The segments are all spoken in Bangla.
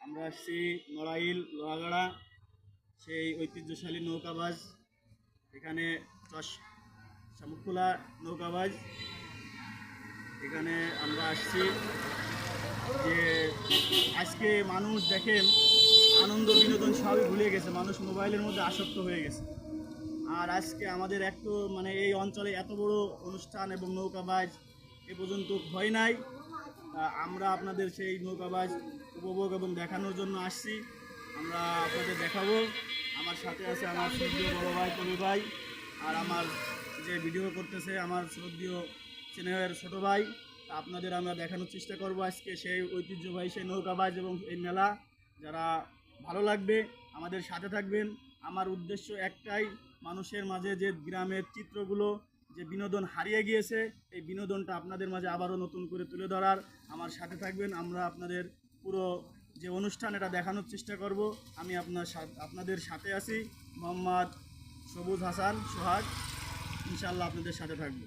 আমরা আসছি নড়াইল লোহাগাড়া সেই ঐতিহ্যশালী নৌকাবাজ। এখানে শামুকখোলা নৌকাবাজ। এখানে আমরা আসছি যে আজকে মানুষ দেখেন আনন্দ বিনোদন সবই ভুলে গেছে, মানুষ মোবাইলের মধ্যে আসক্ত হয়ে গেছে। আর আজকে আমাদের একটু এই অঞ্চলে এত বড় অনুষ্ঠান এবং নৌকাবাজ এ পর্যন্ত হয় নাই। আমরা আপনাদের সেই নৌকাবাজ উপভোগ এবং দেখানোর জন্য আসছি। আমরা আপনাদের দেখাবো। আমার সাথে আছে আমার শ্রদ্ধেয় বড় ভাই কবি ভাই, আর আমার যে ভিডিও করতেছে আমার শ্রদ্ধেয় স্নেহের ছোট ভাই। আপনাদের আমরা দেখানোর চেষ্টা করব আজকে সেই ঐতিহ্যবাহী সেই নৌকাবাজ এবং এই মেলা। যারা ভালো লাগবে আমাদের সাথে থাকবেন। আমার উদ্দেশ্য একটাই, মানুষের মাঝে যে গ্রামের চিত্রগুলো, যে বিনোদন হারিয়ে গিয়েছে, এই বিনোদনটা আপনাদের মাঝে আবারও নতুন করে তুলে ধরার। আমার সাথে থাকবেন। আমরা আপনাদের পুরো যে অনুষ্ঠান এটা দেখানোর চেষ্টা করব। আমি আপনাদের সাথে আছি, মোহাম্মদ সবুজ হাসান সোহাগ। ইনশাআল্লাহ আপনাদের সাথে থাকবো।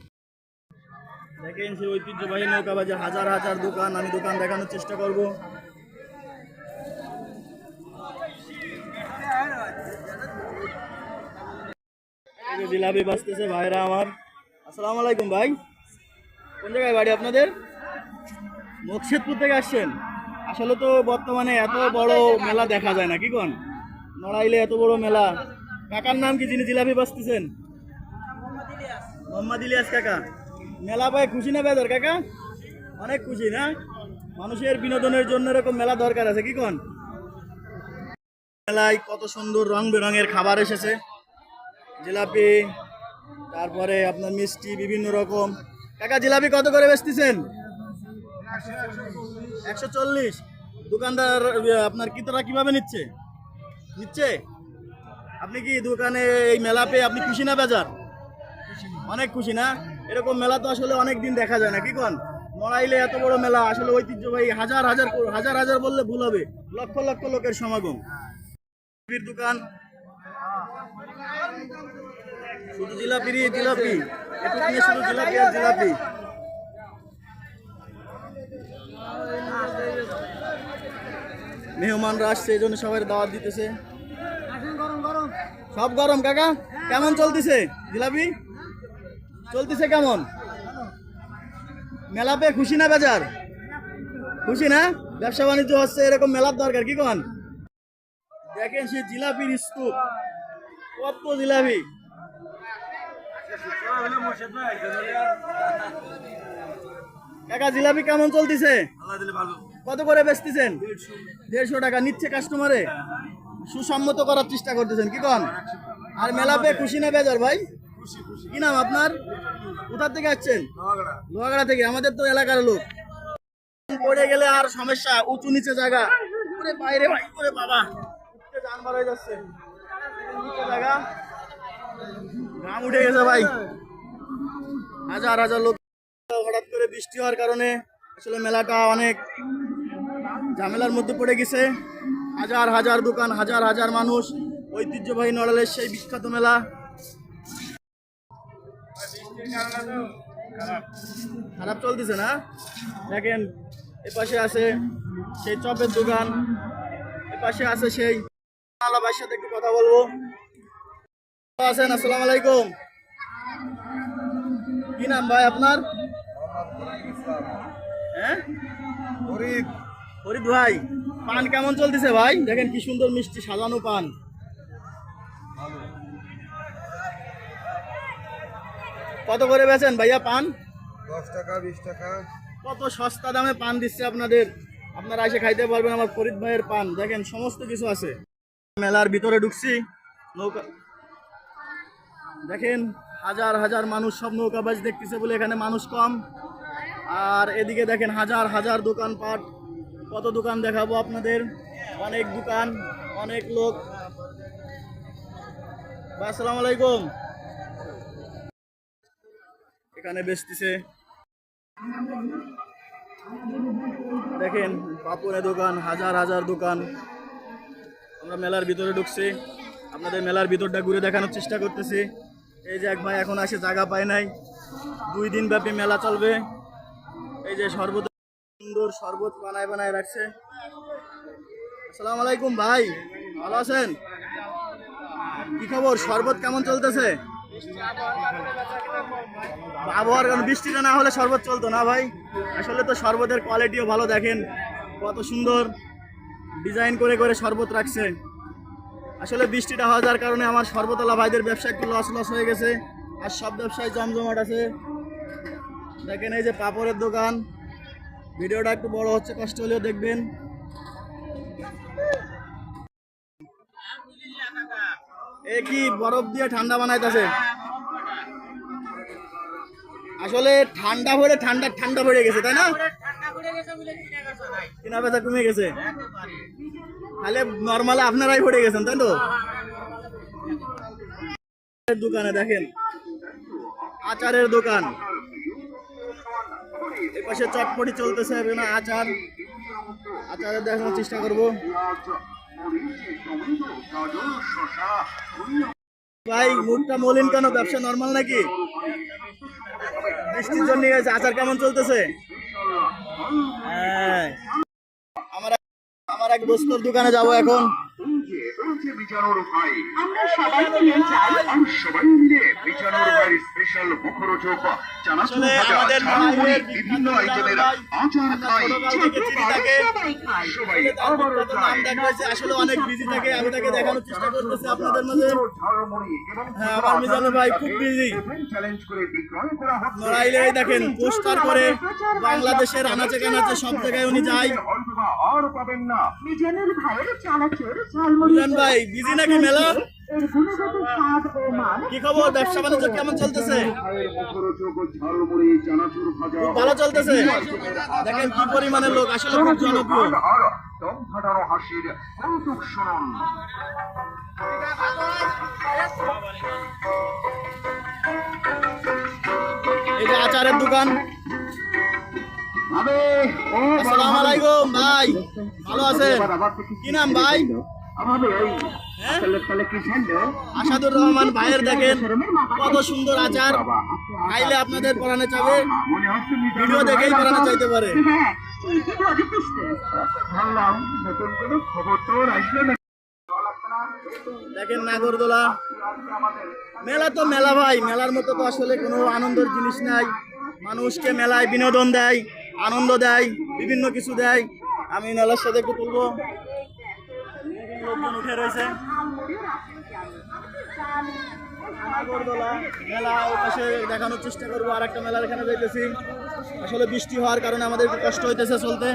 দেখেন সেই ঐতিহ্যবাহী নৌকাবাজে হাজার হাজার দোকান, আমি দোকান দেখানোর চেষ্টা করব। জিলাপি বাজতেছে ভাইরা আমার। আসসালামু আলাইকুম ভাই, কোন জায়গায় বাড়ি আপনাদের? মুকশেদপুর থেকে আসছেন? আসলে তো বর্তমানে এত বড় মেলা দেখা যায় না, কি কোন? নড়াইলে এত বড় মেলা। কাকার নাম কি যিনি জিলাপি বাজতেছেন? মোহাম্মদ ইলিয়াস কাকা। মেলা পায় খুশি না বেদর কাকা? অনেক খুশি না? মানুষের বিনোদনের জন্য এরকম মেলা দরকার আছে, কি কোন? মেলায় কত সুন্দর রং বেরঙের খাবার এসেছে, জিলাপি, তারপরে আপনার মিষ্টি বিভিন্ন রকম। কাকা জিলাপি কত করে বেচতেছেন? 140। দোকানদার আপনার কিতরা কিভাবে নিচ্ছে? আপনি কি দোকানে এই মেলা পেয়ে আপনি খুশি না বেজার? অনেক খুশি না? এরকম মেলা তো আসলে অনেক দিন দেখা যায় না, কি কোন? নড়াইলে এত বড় মেলা, আসলে ঐতিহ্যবাহী হাজার হাজার হাজার হাজার বললে ভুল হবে, লক্ষ লক্ষ লোকের সমাগম। দোকান শুধু জিলাপি জিলাপি, শুধু জিলাপি আর জিলাপি। মেহমানরা আসছে এই জন্য সবাই দাওয়াত দিতেছে। সব গরম কাকা। কেমন চলতেছে জিলাপি? চলতেছে কেমন? মেলা পেয়ে খুশি না বেজার? খুশি না? ব্যবসা বাণিজ্য হচ্ছে, এরকম মেলার দরকার, কি কোন? দেখেন সে জিলাপির স্তূপ, কত জিলাপি। কাকা জিলাপি কেমন চলতেছে? কত করে বেচতেছেন? 150 টাকা নিচ্ছে কাস্টমারে। সুসম্মত করার চেষ্টা করতেছেন, কি কোন? আর মেলা পেয়ে খুশি না বেজার ভাই? কি নাম আপনার? কোথা থেকে আসছেন? লোহাগাড়া থেকে। আমাদের তো এলাকার লোক। পড়ে গেলে আর সমস্যা, উঁচু নিচে জায়গা, বাইরে ভাই করে বাবা জান বার হয়ে যাচ্ছে, নিচে জায়গা, ঘাম উঠে গেছে ভাই। হাজার হাজার লোক। হঠাৎ করে বৃষ্টি হওয়ার কারণে আসলে মেলাটা অনেক ঝামেলার মধ্যে পড়ে গেছে। হাজার হাজার দোকান, হাজার হাজার মানুষ, ঐতিহ্যবাহী নড়াইলের সেই বিখ্যাত মেলা। খারাপ চলতেছে না? দেখেন এপাশে আছে সেই চপের দোকান, এপাশে আছে সেই ভাইয়ের সাথে একটু কথা বলবো। আছেন? আসসালামু আলাইকুম। কি নাম ভাই আপনার? হ্যাঁ, ফরিদ ভাই। পান কেমন চলতেছে ভাই? দেখেন কি সুন্দর মিষ্টি সাজানো পান। কত করে বেচেন ভাইয়া পান? 10 টাকা 20 টাকা। কত সস্তা দামে পান দিচ্ছে আপনাদের, আপনারা এসে খাইতে পারবেন আমার ফরিদ ভাইয়ের পান। দেখেন সমস্ত কিছু আছে। মেলার ভিতরে ঢুকছি, নৌকা দেখেন হাজার হাজার মানুষ, সব নৌকাবাজ দেখতেছে বলে এখানে মানুষ কম। আর এদিকে দেখেন হাজার হাজার দোকানপাট। কত দোকান দেখাবো আপনাদের, অনেক দোকান, অনেক লোক। আসসালামু আলাইকুম। এখানে বেচতেছে দেখেন পাপড়ে দোকান, হাজার হাজার দোকান। আমরা মেলার ভিতরে ঢুকছি, আপনাদের মেলার ভিতরটা ঘুরে দেখানোর চেষ্টা করতেছি। এই যে এক ভাই এখন আসে, জায়গা পায় নাই। 2 দিন ব্যাপী মেলা চলবে। এই যে শরবত, সুন্দর শরবত বানায় বানায় রাখছে। আসসালামু আলাইকুম ভাই, ভালো আছেন? কি খবর, শরবত কেমন চলতেছে? আবহাওয়ার কারণে বৃষ্টিটা না হলে শরবত চলতো না ভাই। আসলে তো শরবতের কোয়ালিটিও ভালো, দেখেন কত সুন্দর ডিজাইন করে করে শরবত রাখছে। আসলে বৃষ্টিটা হওয়ার যার কারণে আমার শরবতওয়ালা ভাইদের ব্যবসা একটু লস হয়ে গেছে, আর সব ব্যবসায় জমজমাট আছে। দেখেন এই যে পাপড়ের দোকান। ভিডিওটা একটু বড় হচ্ছে, কষ্ট হলেও দেখবেন। এ কি বরফ দিয়ে ঠান্ডা বানাইতেছে? আসলে ঠান্ডা ভরে ঠান্ডা ভরে গেছে, তাই না? কেনা বেচা কমে গেছে, তাহলে নর্মালে আপনারাই ভরে গেছেন, তাই তো? দোকানে দেখেন আচারের দোকান, এই পাশে চটপটি চলতেছে, আচারের দেখানোর চেষ্টা করবো। ভাই মুখটা মলিন কেন? ব্যবসা নরমাল নাকি? বৃষ্টির জন্য আচার কেমন চলতেছে? হ্যাঁ, আমার এক দোস্তর দোকানে যাব এখন। আমরা সবাই মিলে যাই আর সবাই মিলে বিচানোর ভাই স্পেশাল মুখরোচক চানাচুর ভাজা ঝালমুড়ি বিভিন্ন আইটেমের আচার খাই সবাই আবার আসলে অনেক বিজি থাকে, আমি তাকে দেখানোর চেষ্টা করতেছি আপনাদের মাঝে। হ্যাঁ, আমার মিজানুর ভাই খুব বিজি। নড়াইলে দেখেন পোস্টার করে বাংলাদেশের আনাচে কানাচে সব জায়গায় উনি যায়। আর পাবেন না মিজানুর ভাইয়ের চানাচুর ঝালমুড়ি। মিজান ভাই বিজি নাকি মেলা? এর গুণগত স্বাদ ও মান কি খবর, ব্যবসা বাণিজ্য কেমন চলতেছে? মুখরোচক ঝালমুড়ি চানাচুর ভাজা খুব ভালো চলতেছে। দেখেন কি পরিমাণে লোক, আসলে খুব জনপ্রিয়। আর দম ফাটানো হাসির কৌতুক শুনুন। এই যে আচারের দোকান। আসসালামু আলাইকুম ভাই, ভালো আছেন? কি নাম ভাই? হ্যাঁ? আসাদুর রহমান ভাইয়ের দেখেন কত সুন্দর আচার, খাইলে আপনাদের পরানে চাবে, ভিডিও দেখেই পরানে চাইতে পারে। দেখেন নাগরদোলা মেলা, তো মেলা ভাই, মেলার মতো তো আসলে কোনো আনন্দের জিনিস নাই। মানুষকে মেলায় বিনোদন দেয়, আনন্দ দেয়, বিভিন্ন কিছু দেয়। আমি মেলার সাথে একটু তুলবো, লোকজন উঠে রয়েছে। নাগরদোলা মেলা ওই পাশে দেখানোর চেষ্টা করবো। আর একটা মেলার এখানে যাইতেছি। আসলে বৃষ্টি হওয়ার কারণে আমাদের একটু কষ্ট হইতেছে চলতে।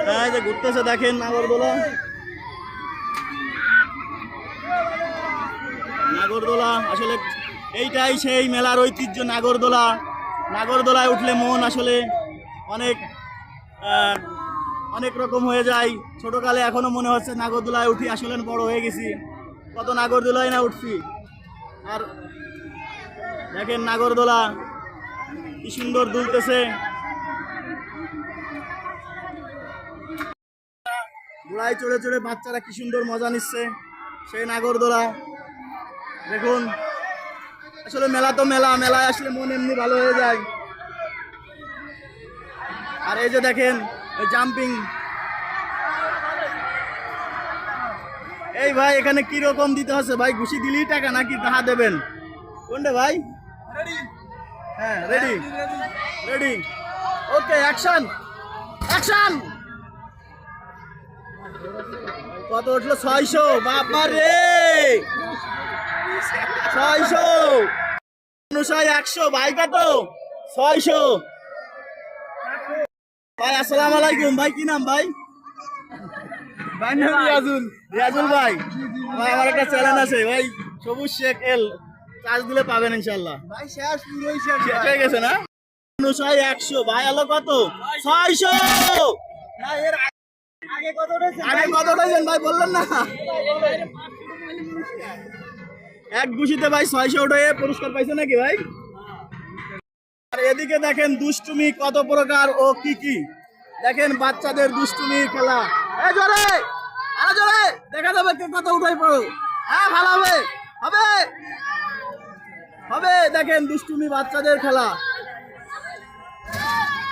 হ্যাঁ, যে ঘুরতেছে দেখেন নাগরদোলা। নাগরদোলা আসলে এইটাই সেই মেলার ঐতিহ্য, নাগরদোলা। নাগরদোলায় উঠলে মন আসলে অনেক অনেক রকম হয়ে যায়। ছোটকালে এখনো মনে হচ্ছে নাগরদোলায় উঠি, আসলে বড় হয়ে গেছি, কত নাগরদোলায় না উঠছি। আর দেখেন নাগরদোলা কি সুন্দর দুলতেছে। ঘোড়ায় চড়ে চড়ে বাচ্চারা কি সুন্দর মজা নিচ্ছে সেই নাগরদোলা। দেখুন আসলে মেলা তো মেলা, মেলায় আসলে মন এমনি ভালো হয়ে যায়। আর এই যে দেখেন জাম্পিং। এই ভাই এখানে কি রকম দিতে হচ্ছে ভাই? ঘুষি দিলেই টাকা নাকি টাকা দেবেন? কোনটা ভাই? হ্যাঁ, রেডি রেডি, ওকে, অ্যাকশন অ্যাকশন। কত উঠলো? 600। বাবা রে, 600 100 ভাই, কত? 600 ভাই। আসসালামু আলাইকুম ভাই, কি নাম ভাই? ভাই নাম রিয়াজুল। রিয়াজুল ভাই, ভাই আমার একটা চ্যানেল আছে ভাই, সবুজ শেখ এল, চার্জ দিলে পাবেন ইনশাল্লাহ। ভাই শেষ, পুরোই শেষ হয়ে গেছে না? 100 ভাই, আলো কত? 600। না, এর আগে কত উঠেছেন ভাই, বললেন না? এক ঘুষিতে ভাই 600 উঠে পুরস্কার পাইছে নাকি ভাই? আর এদিকে দেখেন দুষ্টুমি কত প্রকার ও কি কি। দেখেন বাচ্চাদের দুষ্টুমি খেলা। জোরে, আরো জোরে, দেখা যাবে কে কত উঠাই পড়ো। হ্যাঁ, ভালো হবে, হবে। হবে, দেখেন দুষ্টুমি বাচ্চাদের খেলা।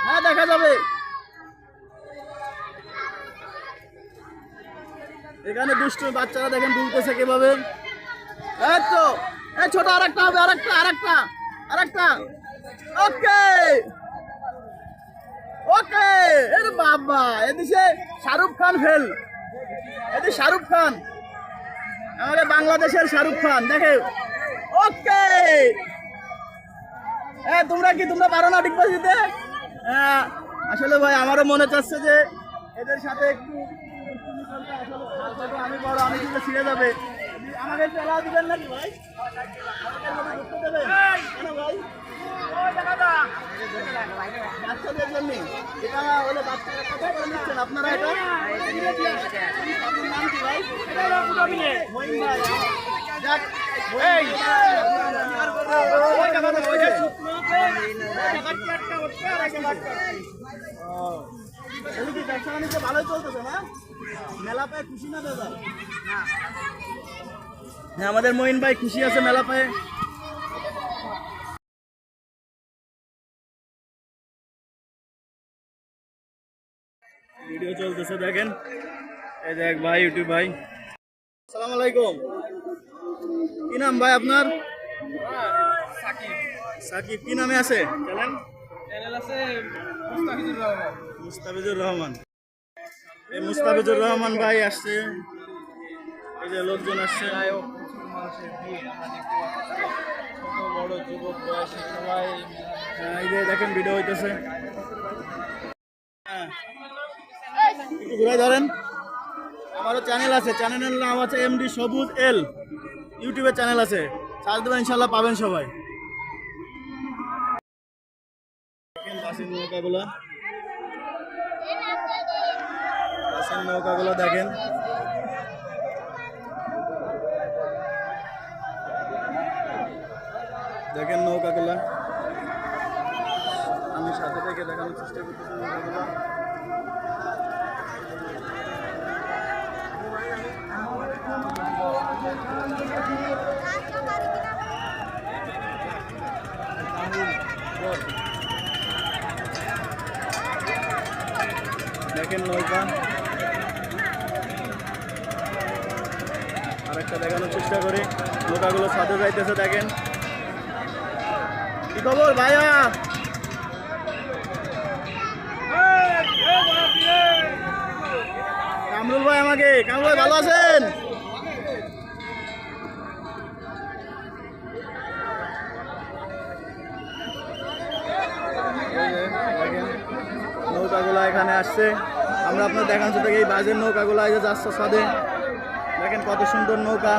হ্যাঁ দেখা যাবে, এখানে দুষ্টুমি বাচ্চারা দেখেন দুলতেছে কিভাবে। এই তো, এই ছোট আরেকটা হবে, আরেকটা। ওকে ওকে, এর বাবা, এদিকে শাহরুখ খান ফেল, এদিকে শাহরুখ খান, আমাদের বাংলাদেশের শাহরুখ খান দেখে। ওকে, তোমরা পারো না ঠিক দিতে? হ্যাঁ, আসলে ভাই আমারও মনে চাচ্ছে যে এদের সাথে একটু আমি বড়, আমি কিন্তু ছিঁড়ে যাবে। আমাকে চালা দিবেন নাকি ভাই? আমাকে ঢুকতে দেবেন কেন ভাই? বাচ্চাদের জন্য এটা হলে বাচ্চারা কোথায় করে নিচ্ছেন আপনারা? এটা আপনার নাম কি ভাই? মহিন ভাই। যাক, ব্যবসা বাণিজ্য ভালোই চলতেছে না? মেলা পায়ে খুশি না দাদা? হ্যাঁ, আমাদের মহিন ভাই খুশি আছে মেলা পায়ে। ভিডিও চলতেছে দেখেন, এই দেখ ভাই, ইউটিউব ভাই। আসসালামু আলাইকুম, কি নাম ভাই আপনার? সাকিব। কি নামে আছে চ্যানেল? আছে মুস্তাফিজুর রহমান। এই মুস্তাফিজুর রহমান ভাই আসছে, এই যে লোকজন আসছে, বড় যুবক বয়সী সবাই। এই যে দেখেন ভিডিও হইতেছে। একটু ঘুরে ধরেন, আমারও চ্যানেল আছে, চ্যানেলের নাম আছে এমডি সবুজ এল, ইউটিউবে চ্যানেল আছে, সার্চ দেবেন ইনশাল্লাহ পাবেন সবাই। নৌকাগুলো দেখেন, নৌকাগুলো আমি সাথে থেকে দেখানোর চেষ্টা করতেছি। নৌকাগুলো দেখেন, নৌকা আরেকটা দেখানোর চেষ্টা করি। নৌকাগুলো সাথে যাইতেছে দেখেন। কি খবর ভাইয়া? কামরুল ভাই, কামরুল ভাই ভালো আছেন? নৌকাগুলো এখানে আসছে, আমরা আপনার দেখাচ্ছি থেকে এই বাজের নৌকাগুলো এই যে যাচ্ছে সাদে, দেখেন কত সুন্দর নৌকা।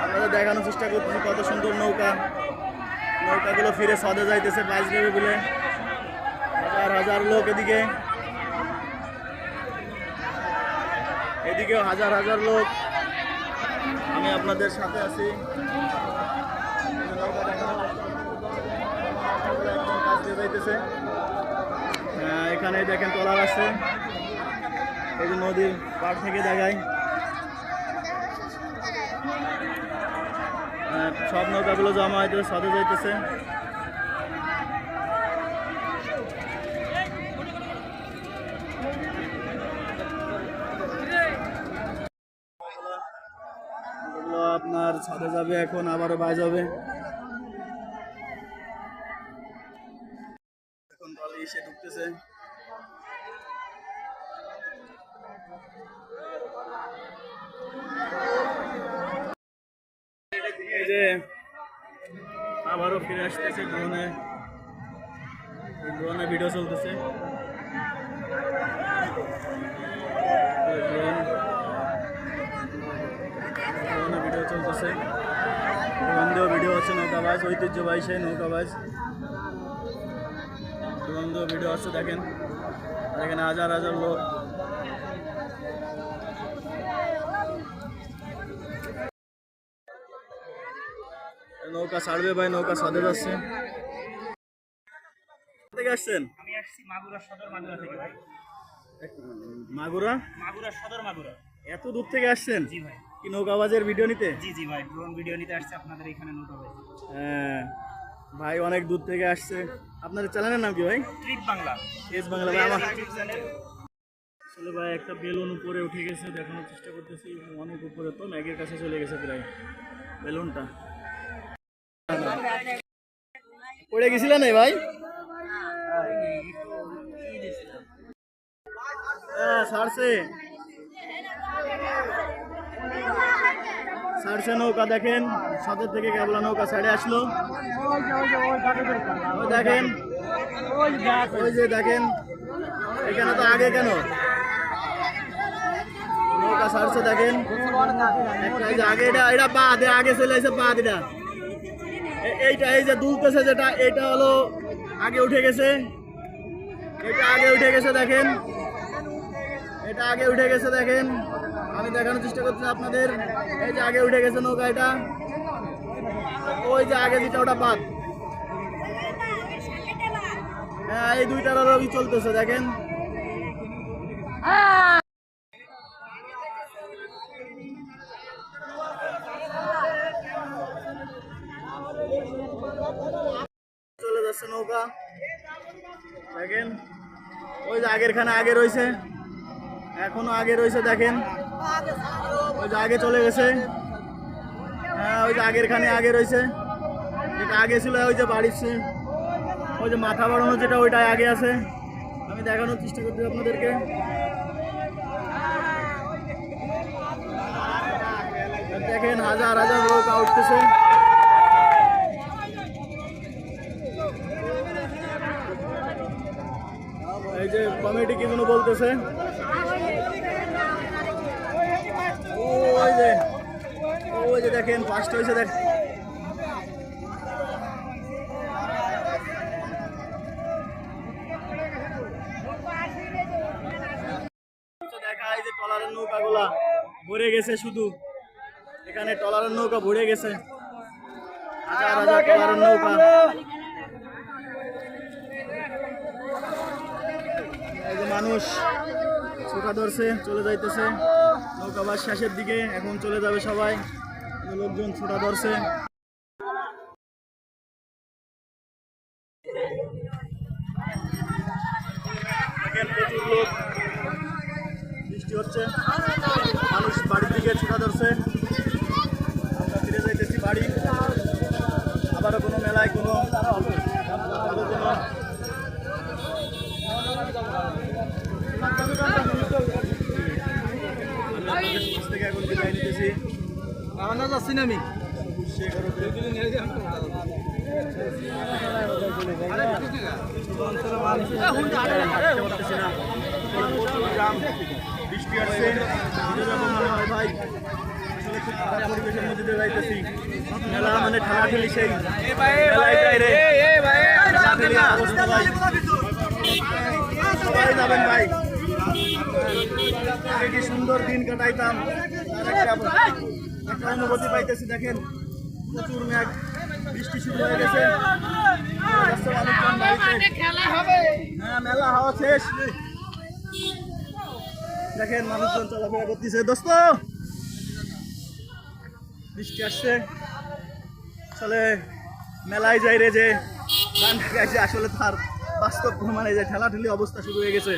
আপনাদের দেখানোর চেষ্টা করতেছি কত সুন্দর নৌকা। নৌকাগুলো ফিরে সাদে যাইতেছে বাজ নেবে বলে, হাজার হাজার লোক এদিকেও হাজার হাজার লোক। আমি আপনাদের সাথে আছি। যাইতেছে, এখানে দেখেন ট্রলার আছে, এই যে নদীর পাড় থেকে দেখায়। সব নৌকাগুলো জমা হইতেছে, সাথে যাইতেছে। আপনার ছাদে যাবে এখন, আবারও বাজ হবে। এখন ট্রলি এসে ঢুকতেছে। এই যে আবারও ফিরে আসতেছে ড্রোনে ভিডিও চলতেছে। ড্রোনে ভিডিও চলতেছে, সুগন্ধীয় ভিডিও হচ্ছে নৌকাবাজ, ঐতিহ্যবাহী সেই নৌকাবাজ। সুগন্ধীয় ভিডিও হচ্ছে দেখেন, আর এখানে হাজার হাজার লোক। নৌকা ছাড়বে ভাই, নৌকা সাথে যাচ্ছে। থেকে আসছেন? আমি আসছি মাগুরা সদর মাগুরা থেকে ভাই। মাগুরা মাগুরা সদর মাগুরা। এত দূর থেকে আসছেন জি ভাই। কি নৌকাবাজের ভিডিও নিতে? জি জি ভাই, ড্রোন ভিডিও নিতে আসছে আপনাদের এখানে নৌকা ভাই। হ্যাঁ ভাই অনেক দূর থেকে আসছে। আপনাদের চ্যানেলের নাম কি ভাই? ট্রিপ বাংলা। এস বাংলা ভাই। আমার ইউটিউব চ্যানেল। আসলে ভাই একটা বেলুন উপরে উঠে গেছে, দেখানোর চেষ্টা করতেছি। অনেক উপরে, তো ম্যাগের কাছে চলে গেছে প্রায় বেলুনটা। পড়ে গেছিল না ভাই? হ্যাঁ ছাড়ছে ছাড়ছে নৌকা। দেখেন সদর থেকে কেবলা নৌকা ছাড়ে আসলো। ওই দেখেন, ওই যে দেখেন, এখানে তো আগে কেন নৌকা ছাড়ছে দেখেন। একটা এই যে আগে এটা বাদ, আগে চলে আসে বাদ। এইটা এই যে দুলতেছে যেটা, এটা হলো আগে উঠে গেছে। এটা আগে উঠে গেছে দেখেন, এটা আগে উঠে গেছে দেখেন। আমি দেখানোর চেষ্টা করছি আপনাদের। এই যে আগে উঠে গেছে নৌকা, এটা ওই যে আগে যেটা ওটা বাদ। হ্যাঁ এই দুইটার রবি চলতেছে দেখেন। চলে যাচ্ছে নৌকা দেখেন। ওই যে আগের খানে আগে রয়েছে, এখনো আগে রয়েছে দেখেন। ওই যে আগে চলে গেছে। হ্যাঁ ওই যে আগের খানে আগে রয়েছে, যেটা আগে ছিল ওই যে বাড়িছে। ওই যে মাথা বাড়ানো যেটা ওইটাই আগে আছে। আমি দেখানোর চেষ্টা করছি আপনাদেরকে। দেখেন হাজার হাজার নৌকা উঠতেছে। এই যে কমিটি কি কোনো বলতেছে। ওই যে দেখেন ফার্স্ট হয়েছে দেখ। দেখা এই যে ট্রলারের নৌকাগুলা ভরে গেছে, শুধু এখানে ট্রলারের নৌকা ভরে গেছে, হাজার হাজার ট্রলারের নৌকা। এই যে মানুষ ছোটা ধরছে, চলে যাইতেছে নৌকাবাস শেষের দিকে, এখন চলে যাবে সবাই। লোকজন ছোটা ধরছে। প্রচুর লোক, বৃষ্টি হচ্ছে, মানুষ বাড়ির দিকে ছোটা ধরছে। আমরা ফিরে যাইতেছি বাড়ি। আবারও কোনো মেলায় কোনো ভালো কোনো থেকে এখন বিদায় নিতেছি। আমি বৃষ্টি আসছে, ভাই আসলে খুব খারাপ পরিবেশের মধ্যে দিয়ে যাইতেছি। মেলা মানে ঠেলাঠেলি, সেই অবস্থা ভাই। সবাই যাবেন ভাই, আগে কি সুন্দর দিন কাটাইতাম, তার একটা অনুভূতি পাইতেছি। দেখেন প্রচুর মেঘ, বৃষ্টি শুরু হয়ে গেছে। হ্যাঁ মেলা হওয়া শেষ। দেখেন মানুষজন চলাফেরা করতেছে। দোস্ত বৃষ্টি আসছে, আসলে মেলায় যাই রে যে গান গাইছে, আসলে তার বাস্তব প্রমাণে যে ঠেলাঠেলি অবস্থা শুরু হয়ে গেছে।